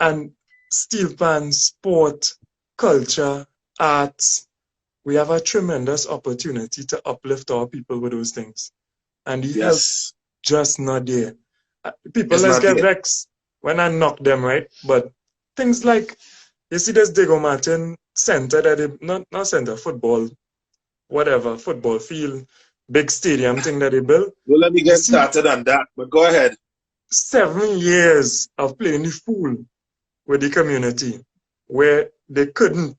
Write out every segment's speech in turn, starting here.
And steel pan, sport, culture, arts, we have a tremendous opportunity to uplift our people with those things. And the health Yes. just not there. People It's let's not get there. vexed when I knock them, right? But things like you see this Diego Martin center that they not center, football, whatever, football field, big stadium thing that they built. Well, let me You get see started on that, but go ahead. 7 years of playing the fool with the community where they couldn't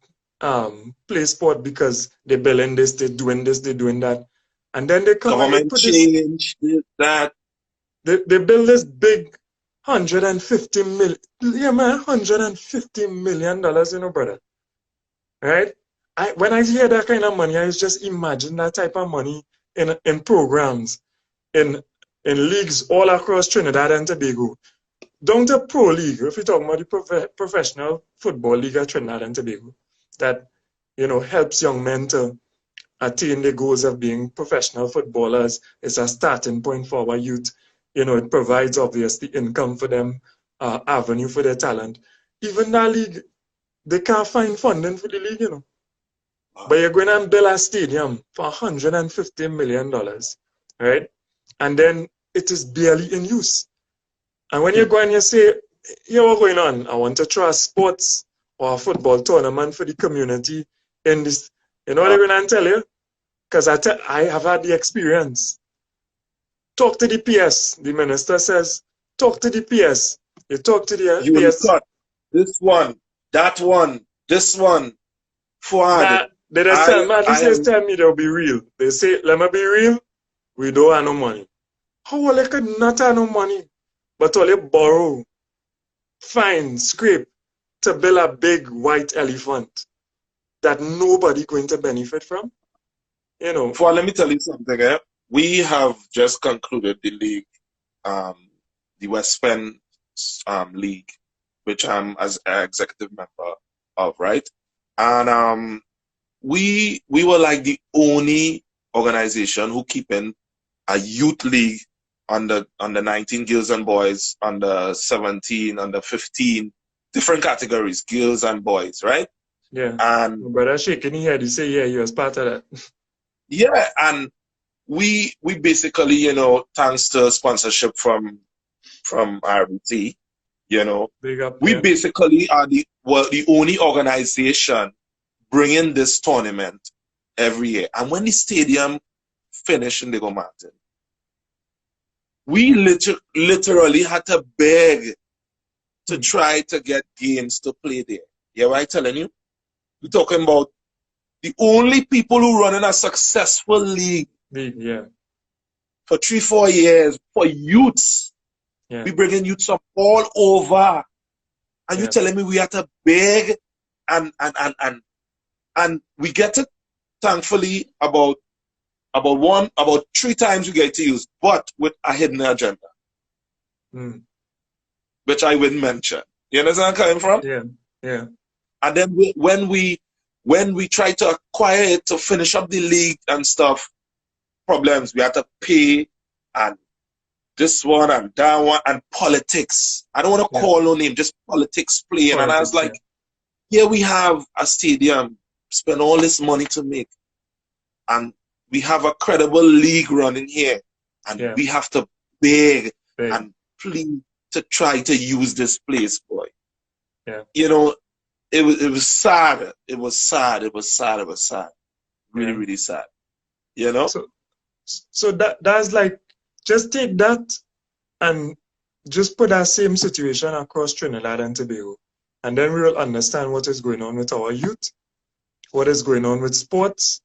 play sport because they're building this, they're doing this, they're doing that. And then they come and they Government put this, change, this, that. they build this big 150 million, yeah man, $150 million, brother, right? When I hear that kind of money, I just imagine that type of money in programs, in in leagues all across Trinidad and Tobago. Down to Pro League, if you're talking about the professional football league at Trinidad and Tobago, that helps young men to attain the goals of being professional footballers. It's a starting point for our youth. It provides obviously income for them, avenue for their talent. Even that league, they can't find funding for the league. But you're going to build a stadium for $150 million, right? And then it is barely in use. And when you go and you say, here what's going on? I want to throw a sports or a football tournament for the community in this. You know what they're going to tell you? Because I have had the experience. Talk to the PS. The minister says, talk to the PS. You talk to the You will PS. cut this one, that one, this one. Fuad, Nah, they just tell I me, at least I they am tell me they'll be real. They say, let me be real, we don't have no money. How will they could not have no money? But all you borrow, fine, scrape to build a big white elephant that nobody going to benefit from? Fuad, let me tell you something, eh? We have just concluded the league, um, the West Penn League, which I'm as an executive member of, right? And we were like the only organization who keep in a youth league under 19 girls and boys, under 17, under 15, different categories, girls and boys, right? Yeah. And My brother shaking his head, he say, yeah, you was part of that. yeah, and we basically, thanks to sponsorship from RBT, Big up, we yeah. basically are the only organization bringing this tournament every year. And when the stadium finished in Diego Martin, we literally had to beg to try to get games to play there. Yeah, right, telling you? We're talking about the only people who run in a successful league Yeah, for 3-4 years for youths. yeah, We bringing youths from all over. And you yeah. telling me we had to beg and we get it, thankfully, about 3 times we get to use, but with a hidden agenda, Mm. which I wouldn't mention. You understand where I'm coming from? Yeah, yeah, And then when we try to acquire it to finish up the league and stuff, problems. We had to pay and this one and that one and politics. I don't want to yeah. call no name, just politics playing. And I was Politics, yeah. like, here we have a stadium, spend all this money to make, and we have a credible league running here, and Yeah, we have to beg big. and plead to try to use this place, boy. Yeah, You know, it was sad. It was sad. It was sad. It was sad. Really, yeah. really sad. You know? So, so that's like, just take that and just put that same situation across Trinidad and Tobago, and then we will understand what is going on with our youth, what is going on with sports,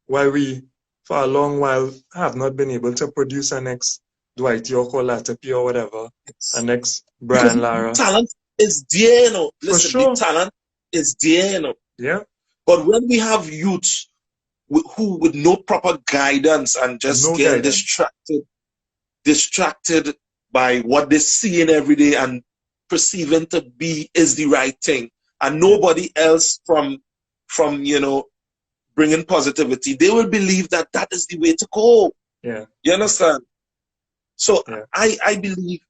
why we, for a long while, have not been able to produce an next Dwight York or Latapi or whatever, a It's next because Brian the Lara. talent is there, For Listen, the sure. talent is there, Yeah. But when we have youths who with no proper guidance and just No getting guidance. distracted by what they're seeing every day and perceiving to be is the right thing, and Yeah. nobody else from bringing positivity, they will believe that that is the way to go. Yeah. You understand? So Yeah. I believe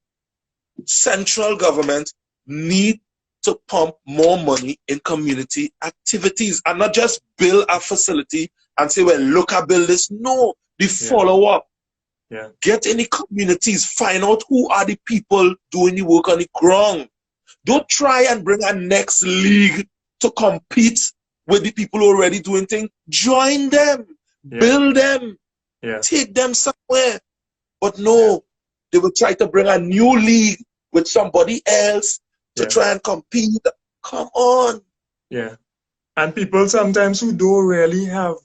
central government need to pump more money in community activities and not just build a facility and say, well, look, I build this. No, the follow up. Yeah. Get in the communities, find out who are the people doing the work on the ground. Don't try and bring a next league to compete with the people already doing things. Join them, build them, take them somewhere. But no, they will try to bring a new league with somebody else to try and compete. Come on. Yeah. And people sometimes who don't really have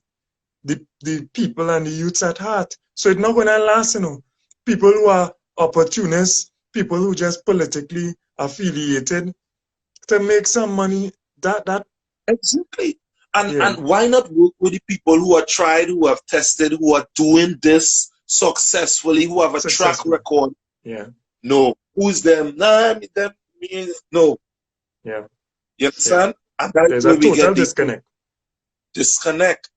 the people and the youths at heart. So it's not going to last, you know. People who are opportunists, people who just politically affiliated to make some money, that exactly. And why not work with the people who are tried, who have tested, who are doing this successfully, who have a track record? Yeah. No. Who's them? Nah, me, no. Yeah. You understand? Yeah. And that's there's where a total disconnect. Disconnect.